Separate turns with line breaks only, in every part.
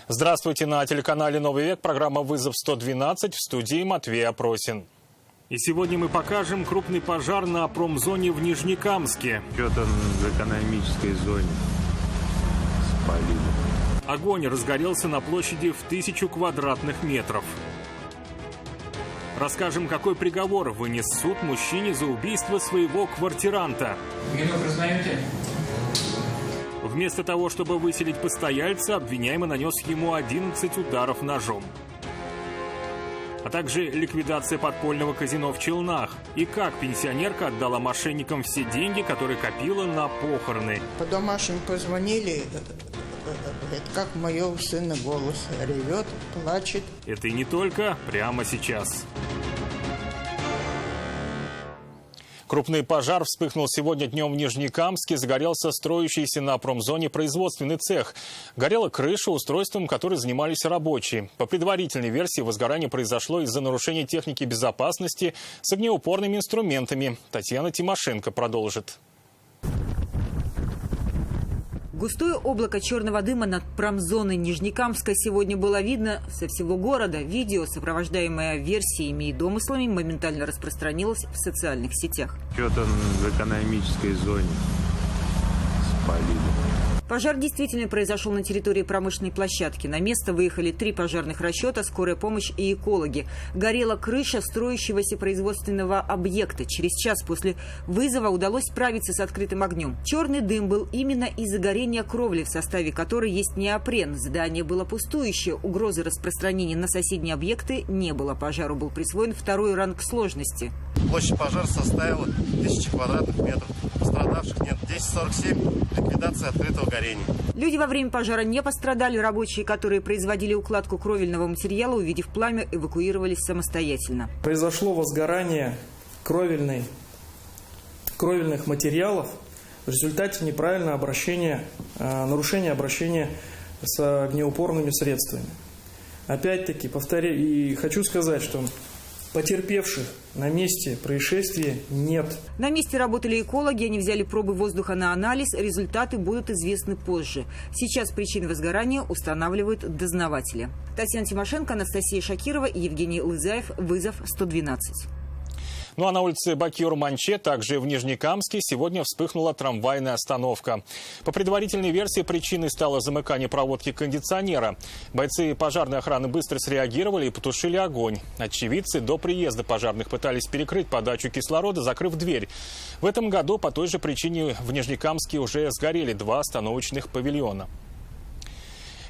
Здравствуйте, на телеканале «Новый век», программа «Вызов-112», в студии Матвей Опросин. И сегодня мы покажем крупный пожар на промзоне в Нижнекамске.
Что-то в экономической зоне спалили.
Огонь разгорелся на площади в 1000 квадратных метров. Расскажем, какой приговор вынес суд мужчине за убийство своего квартиранта.
Вину признаете?
Вместо того, чтобы выселить постояльца, обвиняемый нанес ему 11 ударов ножом. А также ликвидация подпольного казино в Челнах. И как пенсионерка отдала мошенникам все деньги, которые копила на похороны.
По домашним позвонили, как моего сына голос ревет, плачет.
Это и не только, прямо сейчас. Крупный пожар вспыхнул сегодня днем в Нижнекамске. Загорелся строящийся на промзоне производственный цех. Горела крыша, устройством которой занимались рабочие. По предварительной версии, возгорание произошло из-за нарушения техники безопасности с огнеупорными инструментами. Татьяна Тимошенко продолжит.
Густое облако черного дыма над промзоной Нижнекамска сегодня было видно со всего города. Видео, сопровождаемое версиями и домыслами, моментально распространилось в социальных сетях.
Что-то в экономической зоне спалили.
Пожар действительно произошел на территории промышленной площадки. На место выехали 3 пожарных расчета, скорая помощь и экологи. Горела крыша строящегося производственного объекта. Через час после вызова удалось справиться с открытым огнем. Черный дым был именно из-за горения кровли, в составе которой есть неопрен. Здание было пустующее. Угрозы распространения на соседние объекты не было. Пожару был присвоен 2-й ранг сложности.
Площадь пожара составила 1000 квадратных метров. Пострадавших нет. 1047. Ликвидация открытого горения.
Люди во время пожара не пострадали. Рабочие, которые производили укладку кровельного материала, увидев пламя, эвакуировались самостоятельно.
Произошло возгорание кровельных материалов в результате неправильного нарушения обращения с огнеупорными средствами. Опять-таки, повторяю, и хочу сказать, что потерпевших на месте происшествия нет.
На месте работали экологи, они взяли пробы воздуха на анализ, результаты будут известны позже. Сейчас причины возгорания устанавливают дознаватели. Татьяна Тимошенко, Анастасия Шакирова и Евгений Лызаев. Вызов-112.
Ну а на улице Бакиюр-Манче, также в Нижнекамске, сегодня вспыхнула трамвайная остановка. По предварительной версии, причиной стало замыкание проводки кондиционера. Бойцы пожарной охраны быстро среагировали и потушили огонь. Очевидцы до приезда пожарных пытались перекрыть подачу кислорода, закрыв дверь. В этом году по той же причине в Нижнекамске уже сгорели 2 остановочных павильона.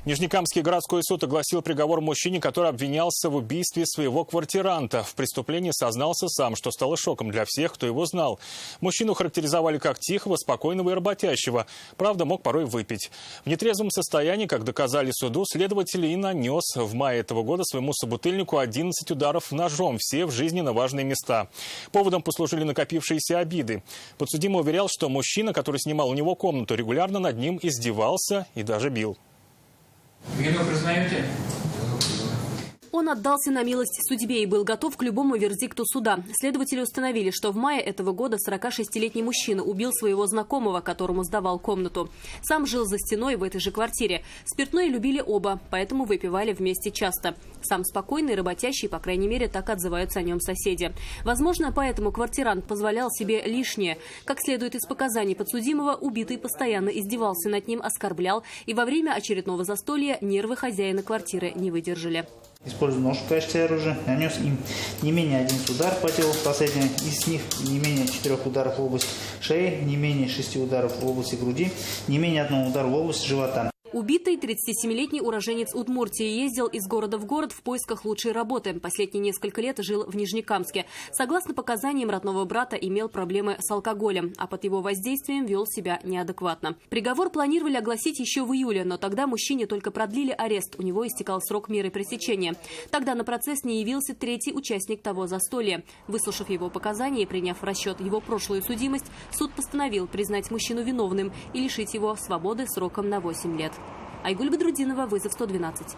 Нижнекамский городской суд огласил приговор мужчине, который обвинялся в убийстве своего квартиранта. В преступлении сознался сам, что стало шоком для всех, кто его знал. Мужчину характеризовали как тихого, спокойного и работящего. Правда, мог порой выпить. В нетрезвом состоянии, как доказали суду, следователь и нанес в мае этого года своему собутыльнику 11 ударов ножом, все в жизненно важные места. Поводом послужили накопившиеся обиды. Подсудимый уверял, что мужчина, который снимал у него комнату, регулярно над ним издевался и даже бил.
Вину признаете?
Он отдался на милость судьбе и был готов к любому вердикту суда. Следователи установили, что в мае этого года 46-летний мужчина убил своего знакомого, которому сдавал комнату. Сам жил за стеной в этой же квартире. Спиртное любили оба, поэтому выпивали вместе часто. Сам спокойный, работящий, по крайней мере, так отзываются о нем соседи. Возможно, поэтому квартирант позволял себе лишнее. Как следует из показаний подсудимого, убитый постоянно издевался над ним, оскорблял, и во время очередного застолья нервы хозяина квартиры не выдержали.
Используя нож в качестве оружия, нанес им не менее 11 ударов по телу последнего, из них не менее 4 ударов в область шеи, не менее 6 ударов в области груди, не менее 1 удара в область живота.
Убитый 37-летний уроженец Удмуртии ездил из города в город в поисках лучшей работы. Последние несколько лет жил в Нижнекамске. Согласно показаниям родного брата, имел проблемы с алкоголем, а под его воздействием вел себя неадекватно. Приговор планировали огласить еще в июле, но тогда мужчине только продлили арест. У него истекал срок меры пресечения. Тогда на процесс не явился 3-й участник того застолья. Выслушав его показания и приняв в расчет его прошлую судимость, суд постановил признать мужчину виновным и лишить его свободы сроком на 8 лет. Айгуль Бадрудинова, Вызов-112.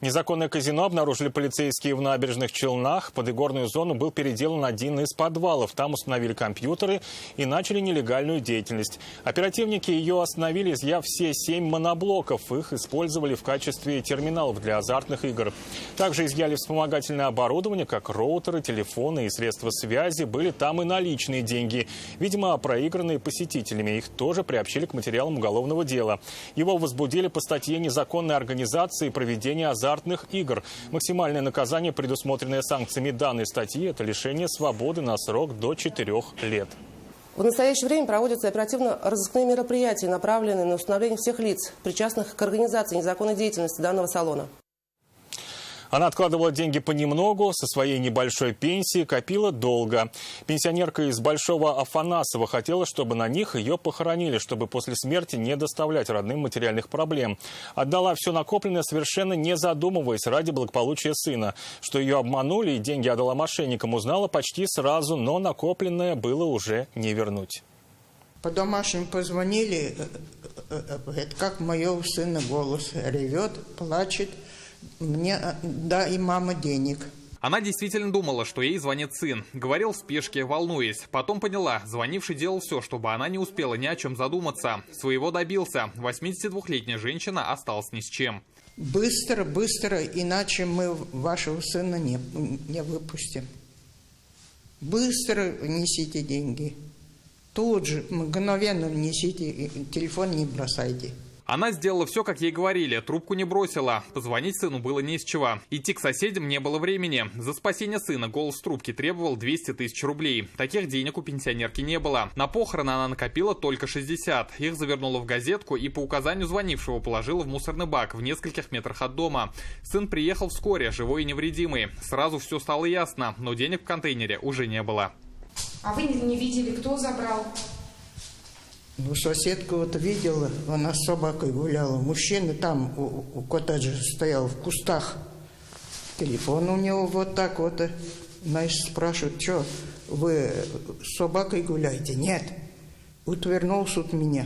Незаконное казино обнаружили полицейские в Набережных Челнах. Под игорную зону был переделан один из подвалов. Там установили компьютеры и начали нелегальную деятельность. Оперативники ее остановили, изъяв все 7 моноблоков. Их использовали в качестве терминалов для азартных игр. Также изъяли вспомогательное оборудование, как роутеры, телефоны и средства связи. Были там и наличные деньги. Видимо, проигранные посетителями. Их тоже приобщили к материалам уголовного дела. Его возбудили по статье «Незаконная организация и проведение азартных игр». Максимальное наказание, предусмотренное санкциями данной статьи, это лишение свободы на срок до 4 лет.
В настоящее время проводятся оперативно-розыскные мероприятия, направленные на установление всех лиц, причастных к организации незаконной деятельности данного салона.
Она откладывала деньги понемногу, со своей небольшой пенсии копила долго. Пенсионерка из Большого Афанасова хотела, чтобы на них ее похоронили, чтобы после смерти не доставлять родным материальных проблем. Отдала все накопленное, совершенно не задумываясь, ради благополучия сына. Что ее обманули и деньги отдала мошенникам, узнала почти сразу, но накопленное было уже не вернуть.
По домашним позвонили, это как моего сына голос ревет, плачет. Мне дай, мама, денег.
Она действительно думала, что ей звонит сын. Говорил в спешке, волнуясь. Потом поняла, звонивший делал все, чтобы она не успела ни о чем задуматься. Своего добился. 82-летняя женщина осталась ни с чем.
Быстро, быстро, иначе мы вашего сына не выпустим. Быстро несите деньги. Тут же, мгновенно несите, телефон не бросайте.
Она сделала все, как ей говорили, трубку не бросила. Позвонить сыну было не из чего. Идти к соседям не было времени. За спасение сына голос в трубке требовал 200 тысяч рублей. Таких денег у пенсионерки не было. На похороны она накопила только 60. Их завернула в газетку и по указанию звонившего положила в мусорный бак в нескольких метрах от дома. Сын приехал вскоре, живой и невредимый. Сразу все стало ясно, но денег в контейнере уже не было.
А вы не видели, кто забрал?
Ну, соседка вот видела, она с собакой гуляла. Мужчина там у коттеджа стоял в кустах. Телефон у него вот так вот. Значит, спрашивают, что, вы с собакой гуляете? Нет. Утвернулся от меня.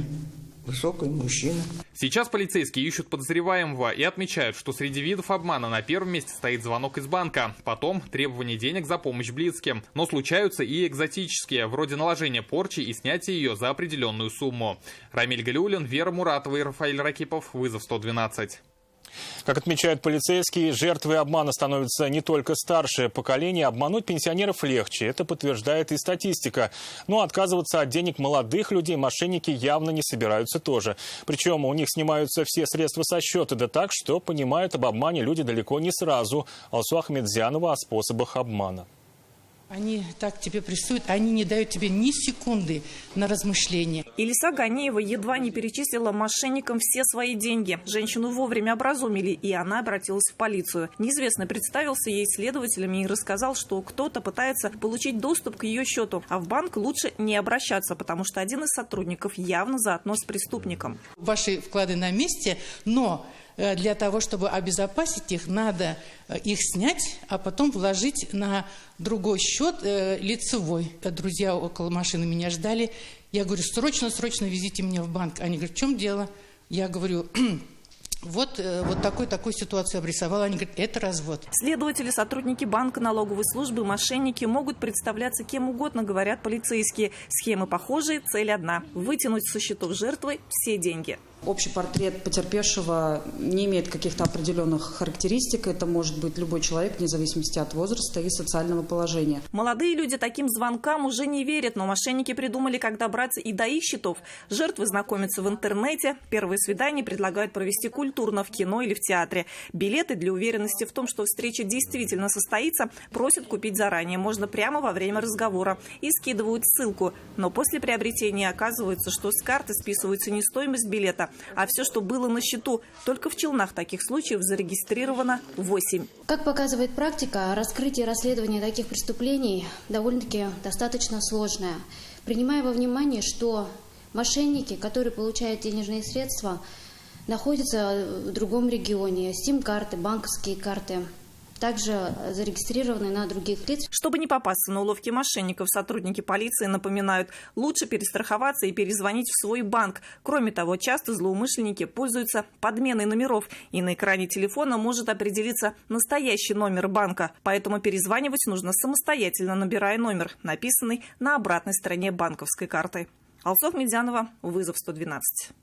Высокий мужчина.
Сейчас полицейские ищут подозреваемого и отмечают, что среди видов обмана на первом месте стоит звонок из банка, потом требование денег за помощь близким. Но случаются и экзотические, вроде наложения порчи и снятия ее за определенную сумму. Рамиль Галиуллин, Вера Муратова и Рафаэль Ракипов. Вызов 112.
Как отмечают полицейские, жертвой обмана становится не только старшее поколение. Обмануть пенсионеров легче. Это подтверждает и статистика. Но отказываться от денег молодых людей мошенники явно не собираются тоже. Причем у них снимаются все средства со счета, да так, что понимают об обмане люди далеко не сразу. Алсу Ахмедзянова о способах обмана.
Они так тебе прессуют, они не дают тебе ни секунды на размышление.
Илиса Ганеева едва не перечислила мошенникам все свои деньги. Женщину вовремя образумили, и она обратилась в полицию. Неизвестный представился ей следователями и рассказал, что кто-то пытается получить доступ к ее счету, а в банк лучше не обращаться, потому что один из сотрудников явно заодно с преступником.
Ваши вклады на месте, но для того, чтобы обезопасить их, надо их снять, а потом вложить на другой счет лицевой. Друзья около машины меня ждали. Я говорю, срочно везите меня в банк. Они говорят, в чем дело? Я говорю, вот такую ситуацию обрисовала. Они говорят, это развод.
Следователи, сотрудники банка, налоговой службы, мошенники могут представляться кем угодно, говорят полицейские. Схемы похожие, цель одна – вытянуть со счетов жертвы все деньги.
Общий портрет потерпевшего не имеет каких-то определенных характеристик. Это может быть любой человек, вне зависимости от возраста и социального положения.
Молодые люди таким звонкам уже не верят, но мошенники придумали, как добраться и до их счетов. Жертвы знакомятся в интернете. Первые свидания предлагают провести культурно в кино или в театре. Билеты для уверенности в том, что встреча действительно состоится, просят купить заранее. Можно прямо во время разговора. И скидывают ссылку. Но после приобретения оказывается, что с карты списывается не стоимость билета, а все, что было на счету. Только в Челнах таких случаев зарегистрировано 8.
Как показывает практика, раскрытие и расследование таких преступлений довольно-таки достаточно сложное. Принимая во внимание, что мошенники, которые получают денежные средства, находятся в другом регионе. Сим-карты, банковские карты также зарегистрированы на других лиц.
Чтобы не попасться на уловки мошенников, сотрудники полиции напоминают, лучше перестраховаться и перезвонить в свой банк. Кроме того, часто злоумышленники пользуются подменой номеров, и на экране телефона может определиться настоящий номер банка. Поэтому перезванивать нужно самостоятельно, набирая номер, написанный на обратной стороне банковской карты. Алсох Медянова, вызов 112.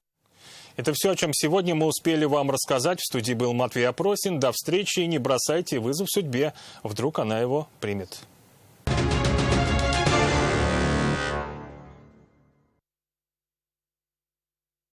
Это все, о чем сегодня мы успели вам рассказать. В студии был Матвей Опросин. До встречи и не бросайте вызов судьбе. Вдруг она его примет.